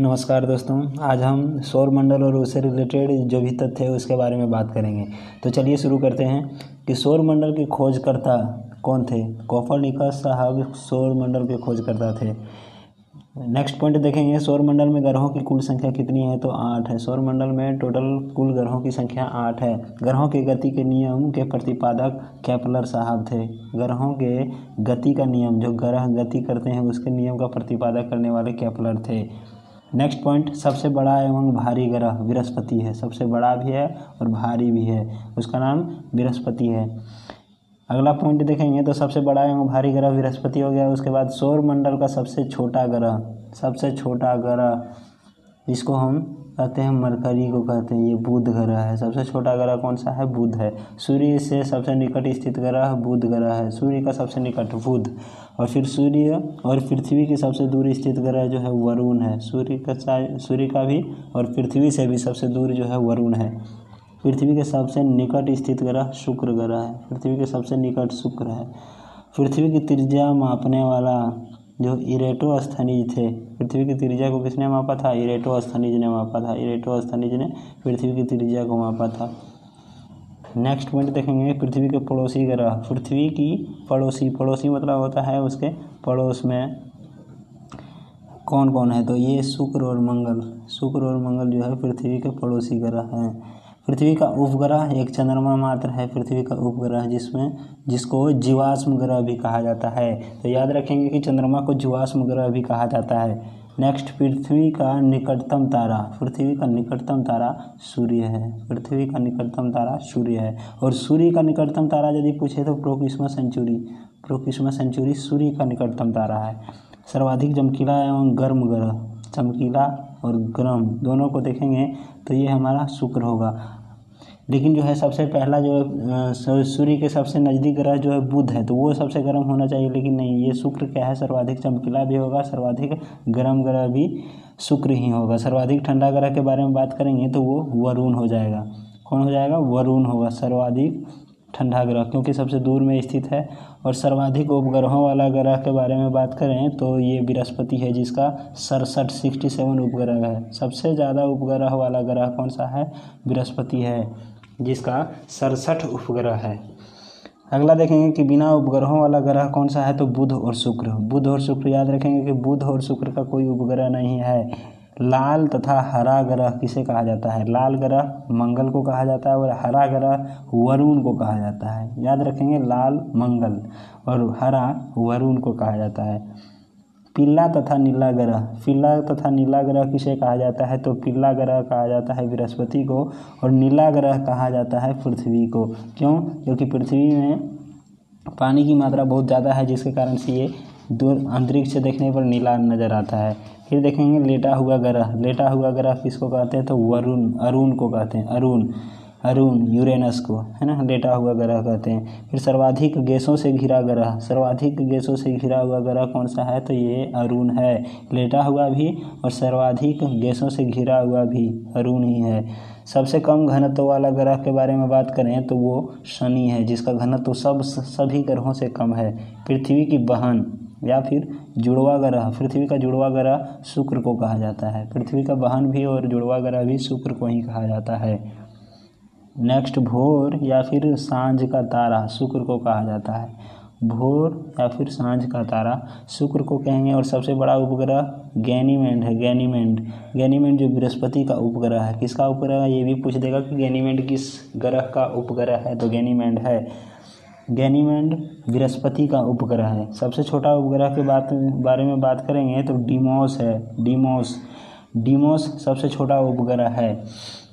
नमस्कार दोस्तों, आज हम सौर मंडल और उससे रिलेटेड जो भी तथ्य है उसके बारे में बात करेंगे। तो चलिए शुरू करते हैं कि सौर मंडल के खोजकर्ता कौन थे। कोपरनिकस साहब सौर मंडल के खोजकर्ता थे। नेक्स्ट पॉइंट देखेंगे, सौर मंडल में ग्रहों की कुल संख्या कितनी है, तो 8 है। सौर मंडल में टोटल कुल ग्रहों की संख्या 8 है। ग्रहों के गति के नियम के प्रतिपादक केपलर साहब थे। ग्रहों के गति का नियम, जो ग्रह गति करते हैं उसके नियम का प्रतिपादक करने वाले केपलर थे। नेक्स्ट पॉइंट, सबसे बड़ा एवं भारी ग्रह बृहस्पति है। सबसे बड़ा भी है और भारी भी है, उसका नाम बृहस्पति है। अगला पॉइंट देखेंगे तो सबसे बड़ा एवं भारी ग्रह बृहस्पति हो गया। उसके बाद सौर मंडल का सबसे छोटा ग्रह जिसको हम कहते हैं मरकरी को कहते हैं, ये बुध ग्रह है। सबसे छोटा ग्रह कौन सा है, बुध है। सूर्य से सबसे निकट स्थित ग्रह बुध ग्रह है। सूर्य का सबसे निकट बुध, और फिर सूर्य और पृथ्वी की सबसे दूर स्थित ग्रह जो है वरुण है। सूर्य का भी और पृथ्वी से भी सबसे दूर जो है वरुण है। पृथ्वी के सबसे निकट स्थित ग्रह शुक्र ग्रह है। पृथ्वी के सबसे निकट शुक्र है। पृथ्वी की त्रिज्या मापने वाला जो इरेटोस्थनीज थे, पृथ्वी की त्रिज्या को किसने मापा था, इरेटोस्थनीज ने मापा था। इरेटोस्थनीज ने पृथ्वी की त्रिज्या को मापा था। नेक्स्ट पॉइंट देखेंगे, पृथ्वी के पड़ोसी ग्रह। पृथ्वी की पड़ोसी मतलब होता है उसके पड़ोस में कौन कौन है, तो ये शुक्र और मंगल जो है पृथ्वी के पड़ोसी ग्रह हैं। पृथ्वी का उपग्रह एक चंद्रमा मात्र है। पृथ्वी का उपग्रह जिसको जीवाश्म ग्रह भी कहा जाता है। तो याद रखेंगे कि चंद्रमा को जीवाश्म ग्रह भी कहा जाता है। नेक्स्ट, पृथ्वी का निकटतम तारा। पृथ्वी का निकटतम तारा सूर्य है। पृथ्वी का निकटतम तारा सूर्य है। और सूर्य का निकटतम तारा यदि पूछे तो प्रोक्सिमा सेंचुरी सूर्य का निकटतम तारा है। सर्वाधिक चमकीला एवं गर्म ग्रह, चमकीला और गर्म दोनों को देखेंगे तो ये हमारा शुक्र होगा। लेकिन जो है सबसे पहला जो सूर्य के सबसे नज़दीक ग्रह जो है बुध है, तो वो सबसे गर्म होना चाहिए, लेकिन नहीं, ये शुक्र क्या है, सर्वाधिक चमकीला भी होगा, सर्वाधिक गर्म ग्रह भी शुक्र ही होगा। सर्वाधिक ठंडा ग्रह के बारे में बात करेंगे तो वो वरुण हो जाएगा। कौन हो जाएगा, वरुण होगा सर्वाधिक ठंडा ग्रह, क्योंकि सबसे दूर में स्थित है। और सर्वाधिक उपग्रहों वाला ग्रह के बारे में बात करें तो ये बृहस्पति है, जिसका 67 उपग्रह है। सबसे ज़्यादा उपग्रह वाला ग्रह कौन सा है, बृहस्पति है, जिसका 67 उपग्रह है। अगला देखेंगे कि बिना उपग्रहों वाला ग्रह कौन सा है, तो बुध और शुक्र। याद रखेंगे कि बुध और शुक्र का कोई उपग्रह नहीं है। लाल तथा हरा ग्रह किसे कहा जाता है, लाल ग्रह मंगल को कहा जाता है और हरा ग्रह वरुण को कहा जाता है। याद रखेंगे, लाल मंगल और हरा वरुण को कहा जाता है। पीला तथा नीला ग्रह किसे कहा जाता है, तो पीला ग्रह कहा जाता है बृहस्पति को, और नीला ग्रह कहा जाता है पृथ्वी को। क्यों, क्योंकि पृथ्वी में पानी की मात्रा बहुत ज़्यादा है, जिसके कारण से ये दूर अंतरिक्ष से देखने पर नीला नज़र आता है। फिर देखेंगे लेटा हुआ ग्रह किसको कहते हैं, तो अरुण को कहते हैं, अरुण यूरेनस को, है ना, लेटा हुआ ग्रह कहते हैं। फिर सर्वाधिक गैसों से घिरा हुआ ग्रह कौन सा है, तो ये अरुण है। लेटा हुआ भी और सर्वाधिक गैसों से घिरा हुआ भी अरुण ही है। सबसे कम घनत्व वाला ग्रह के बारे में बात करें तो वो शनि है, जिसका घनत्व सभी ग्रहों से कम है। पृथ्वी की बहन या फिर जुड़वा ग्रह, पृथ्वी का जुड़वा ग्रह शुक्र को कहा जाता है। पृथ्वी का बहन भी और जुड़वा ग्रह भी शुक्र को ही कहा जाता है। नेक्स्ट, भोर या फिर सांझ का तारा शुक्र को कहा जाता है। भोर या फिर सांझ का तारा शुक्र को कहेंगे। और सबसे बड़ा उपग्रह गैनीमेड है। गैनीमेड जो बृहस्पति का उपग्रह है। किसका उपग्रह, ये भी पूछ देगा कि गैनीमेड किस ग्रह का उपग्रह है, तो गैनीमेड बृहस्पति का उपग्रह है। सबसे छोटा उपग्रह के बारे में बात करेंगे तो डिमोस है। डिमोस सबसे छोटा उपग्रह है।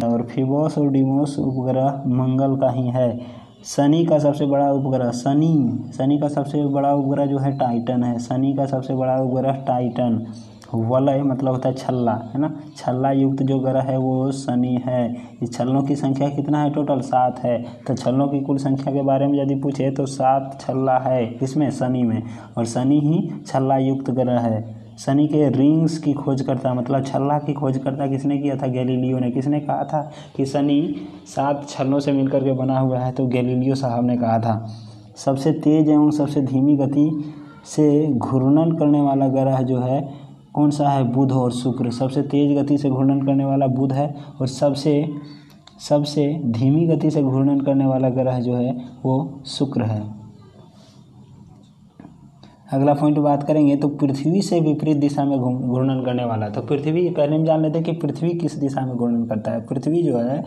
और फिबोस और डिमोस उपग्रह मंगल का ही है। शनि का सबसे बड़ा उपग्रह शनि का सबसे बड़ा उपग्रह जो है टाइटन है। शनि का सबसे बड़ा उपग्रह टाइटन। वलय मतलब होता है छल्ला, है ना, छल्ला युक्त जो ग्रह है वो शनि है। इस छल्लों की संख्या कितना है, टोटल 7 है। तो छल्लों की कुल संख्या के बारे में यदि पूछे तो 7 छल्ला है, किसमें, शनि में। और शनि ही छल्ला युक्त ग्रह है। शनि के रिंग्स की खोजकर्ता मतलब छल्ला की खोजकर्ता किसने किया था, गैलीलियो ने। किसने कहा था कि शनि 7 छल्लों से मिलकर के बना हुआ है, तो गैलीलियो साहब ने कहा था। सबसे तेज एवं सबसे धीमी गति से घूर्णन करने वाला ग्रह जो है कौन सा है? बुध और शुक्र। सबसे तेज गति से घूर्णन करने वाला बुध है और सबसे धीमी गति से घूर्णन करने वाला ग्रह जो है वो शुक्र है। अगला पॉइंट बात करेंगे तो पृथ्वी से विपरीत दिशा में घूर्णन करने वाला। तो पृथ्वी, पहले हम जान लेते हैं कि पृथ्वी किस दिशा में घूर्णन करता है। पृथ्वी जो है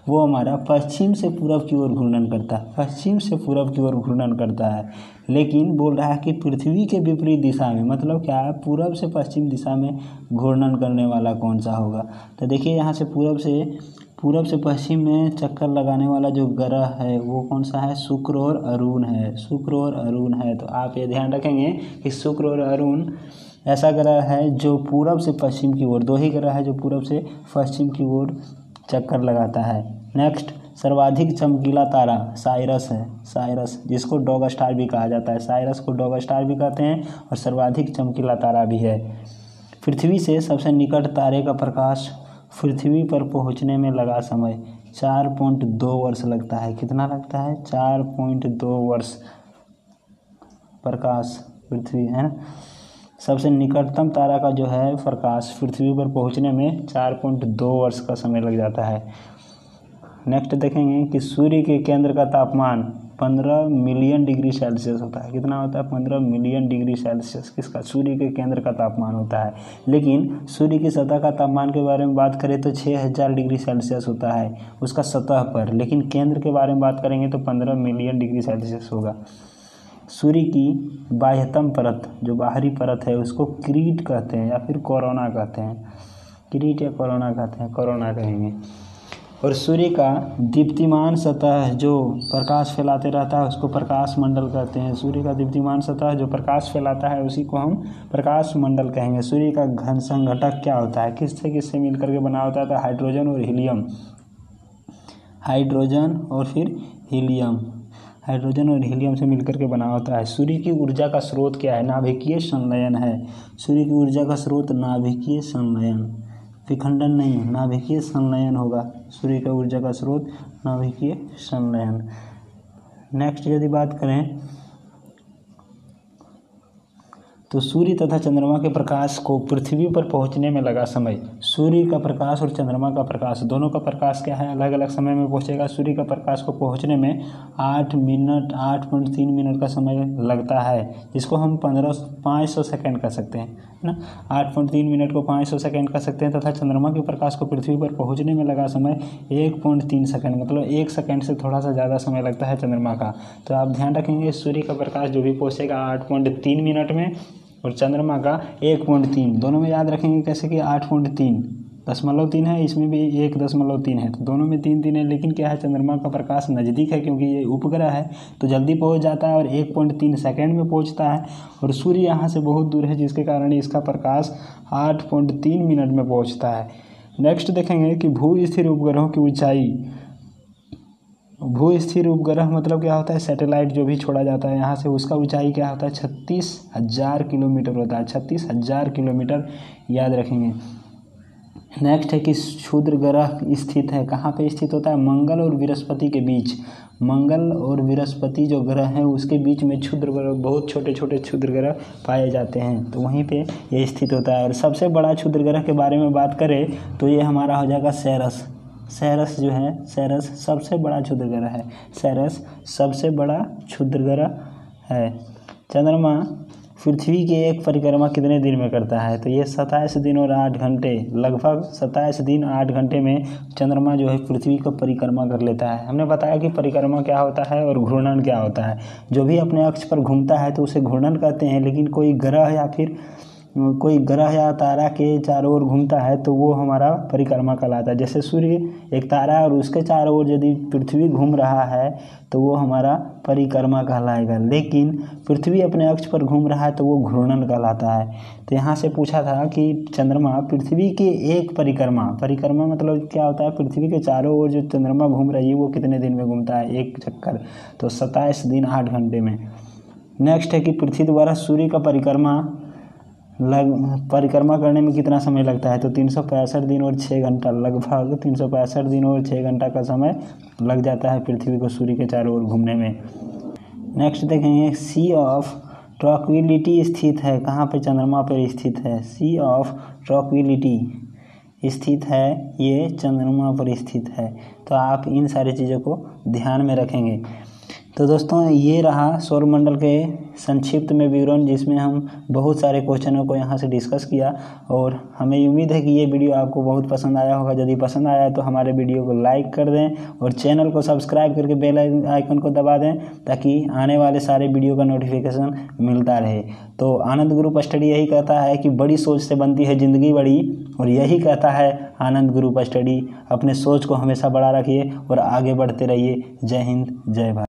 वो हमारा पश्चिम से पूरब की ओर घूर्णन करता है, पश्चिम से पूरब की ओर घूर्णन करता है। लेकिन बोल रहा है कि पृथ्वी के विपरीत दिशा में, मतलब क्या है, पूरब से पश्चिम दिशा में घूर्णन करने वाला कौन सा होगा? तो देखिए यहाँ से पूरब से पश्चिम में चक्कर लगाने वाला जो ग्रह है वो कौन सा है? शुक्र और अरुण है। शुक्र और अरुण है। तो आप ये ध्यान रखेंगे कि शुक्र और अरुण ऐसा ग्रह है जो पूरब से पश्चिम की ओर, दो ही ग्रह है जो पूरब से पश्चिम की ओर चक्कर लगाता है। नेक्स्ट, सर्वाधिक चमकीला तारा साइरस है। साइरस, जिसको डॉग स्टार भी कहा जाता है। साइरस को डॉग स्टार भी कहते हैं और सर्वाधिक चमकीला तारा भी है। पृथ्वी से सबसे निकट तारे का प्रकाश पृथ्वी पर पहुंचने में लगा समय 4.2 वर्ष लगता है। कितना लगता है? 4.2 वर्ष प्रकाश पृथ्वी है ना। सबसे निकटतम तारा का जो है प्रकाश पृथ्वी पर पहुंचने में 4.2 वर्ष का समय लग जाता है। नेक्स्ट देखेंगे कि सूर्य के केंद्र का तापमान 15 मिलियन डिग्री सेल्सियस होता है। कितना होता है? 15 मिलियन डिग्री सेल्सियस किसका? सूर्य के केंद्र का तापमान होता है। लेकिन सूर्य की सतह का तापमान के बारे में बात करें तो 6000 डिग्री सेल्सियस होता है उसका सतह पर, लेकिन केंद्र के बारे में बात करेंगे तो 15 मिलियन डिग्री सेल्सियस होगा। सूर्य की बाह्यतम परत, जो बाहरी परत है, उसको क्रीट कहते हैं या फिर कोरोना कहते हैं। क्रीट या कोरोना कहते हैं, कोरोना कहेंगे। और सूर्य का दीप्तिमान सतह जो प्रकाश फैलाते रहता है उसको प्रकाश मंडल कहते हैं। सूर्य का दीप्तिमान सतह जो प्रकाश फैलाता है उसी को हम प्रकाश मंडल कहेंगे। सूर्य का घन संघटक क्या होता है? किससे किससे मिलकर के बना होता है? तो हाइड्रोजन और हीलियम। हाइड्रोजन और फिर हीलियम, हाइड्रोजन और हीलियम से मिलकर के बना होता है। सूर्य की ऊर्जा का स्रोत क्या है? नाभिकीय संलयन है। सूर्य की ऊर्जा का स्रोत नाभिकीय संलयन, विखंडन नहीं, नाभिकीय संलयन होगा। सूर्य का ऊर्जा का स्रोत नाभिकीय संलयन। नेक्स्ट यदि बात करें तो सूर्य तथा चंद्रमा के प्रकाश को पृथ्वी पर पहुंचने में लगा समय। सूर्य का प्रकाश और चंद्रमा का प्रकाश, दोनों का प्रकाश क्या है? अलग अलग समय में पहुंचेगा। सूर्य का प्रकाश को पहुंचने में 8.3 मिनट का समय लगता है, जिसको हम 500 सेकेंड कह सकते हैं, है ना। 8.3 मिनट को 500 सेकेंड कह सकते हैं। तथा चंद्रमा के प्रकाश को पृथ्वी पर पहुंचने में लगा समय 1.3 सेकेंड, मतलब 1 सेकेंड से थोड़ा सा ज़्यादा समय लगता है चंद्रमा का। तो आप ध्यान रखेंगे सूर्य का प्रकाश जो भी पहुंचेगा 8.3 मिनट में और चंद्रमा का 1.3, दोनों में याद रखेंगे कैसे कि 8.3 0.3 है, इसमें भी 1.3 है, तो दोनों में 3 है। लेकिन क्या है, चंद्रमा का प्रकाश नज़दीक है क्योंकि ये उपग्रह है तो जल्दी पहुंच जाता है और 1.3 सेकेंड में पहुंचता है। और सूर्य यहाँ से बहुत दूर है जिसके कारण इसका प्रकाश 8.3 मिनट में पहुंचता है। नेक्स्ट देखेंगे कि भू स्थिर उपग्रहों की ऊंचाई। भू स्थिर उपग्रह मतलब क्या होता है? सैटेलाइट जो भी छोड़ा जाता है यहाँ से, उसका ऊंचाई क्या होता है? 36,000 किलोमीटर होता है। 36,000 किलोमीटर याद रखेंगे। नेक्स्ट है कि क्षुद्र ग्रह स्थित है। कहाँ पे स्थित होता है? मंगल और बृहस्पति के बीच। मंगल और बृहस्पति जो ग्रह हैं उसके बीच में क्षुद्र ग्रह, बहुत छोटे छोटे क्षुद्र ग्रह पाए जाते हैं, तो वहीं पे ये स्थित होता है। और सबसे बड़ा क्षुद्र ग्रह के बारे में बात करें तो ये हमारा हो जाएगा सेरस। सेरस जो है, सेरस सबसे बड़ा क्षुद्र ग्रह है। सेरस सबसे बड़ा क्षुद्र ग्रह है। चंद्रमा पृथ्वी की एक परिक्रमा कितने दिन में करता है? तो ये 27 दिन और 8 घंटे, लगभग 27 दिन 8 घंटे में चंद्रमा जो है पृथ्वी को परिक्रमा कर लेता है। हमने बताया कि परिक्रमा क्या होता है और घूर्णन क्या होता है। जो भी अपने अक्ष पर घूमता है तो उसे घूर्णन कहते हैं, लेकिन कोई ग्रह या तारा के चारों ओर घूमता है तो वो हमारा परिक्रमा कहलाता है। जैसे सूर्य एक तारा है और उसके चारों ओर यदि पृथ्वी घूम रहा है तो वो हमारा परिक्रमा कहलाएगा, लेकिन पृथ्वी अपने अक्ष पर घूम रहा है तो वो घूर्णन कहलाता है। तो यहाँ से पूछा था कि चंद्रमा पृथ्वी के एक परिक्रमा मतलब क्या होता है? पृथ्वी के चारों ओर जो चंद्रमा घूम रही है वो कितने दिन में घूमता है? एक चक्कर, तो 27 दिन 8 घंटे में। नेक्स्ट है कि पृथ्वी द्वारा सूर्य का परिक्रमा करने में कितना समय लगता है? तो 365 दिन और 6 घंटा, लगभग 365 दिन और 6 घंटा का समय लग जाता है पृथ्वी को सूर्य के चारों ओर घूमने में। नेक्स्ट देखेंगे सी ऑफ ट्रॉक्विलिटी स्थित है? कहाँ पे? चंद्रमा पर स्थित है। सी ऑफ ट्रॉक्विलिटी स्थित है, ये चंद्रमा पर स्थित है। तो आप इन सारी चीज़ों को ध्यान में रखेंगे। तो दोस्तों ये रहा सौरमंडल के संक्षिप्त में विवरण, जिसमें हम बहुत सारे क्वेश्चनों को यहाँ से डिस्कस किया और हमें उम्मीद है कि ये वीडियो आपको बहुत पसंद आया होगा। यदि पसंद आया तो हमारे वीडियो को लाइक कर दें और चैनल को सब्सक्राइब करके बेल आइकन को दबा दें, ताकि आने वाले सारे वीडियो का नोटिफिकेशन मिलता रहे। तो आनंद ग्रुप स्टडी यही कहता है कि बड़ी सोच से बनती है ज़िंदगी बड़ी, और यही कहता है आनंद ग्रुप स्टडी। अपने सोच को हमेशा बड़ा रखिए और आगे बढ़ते रहिए। जय हिंद, जय भारत।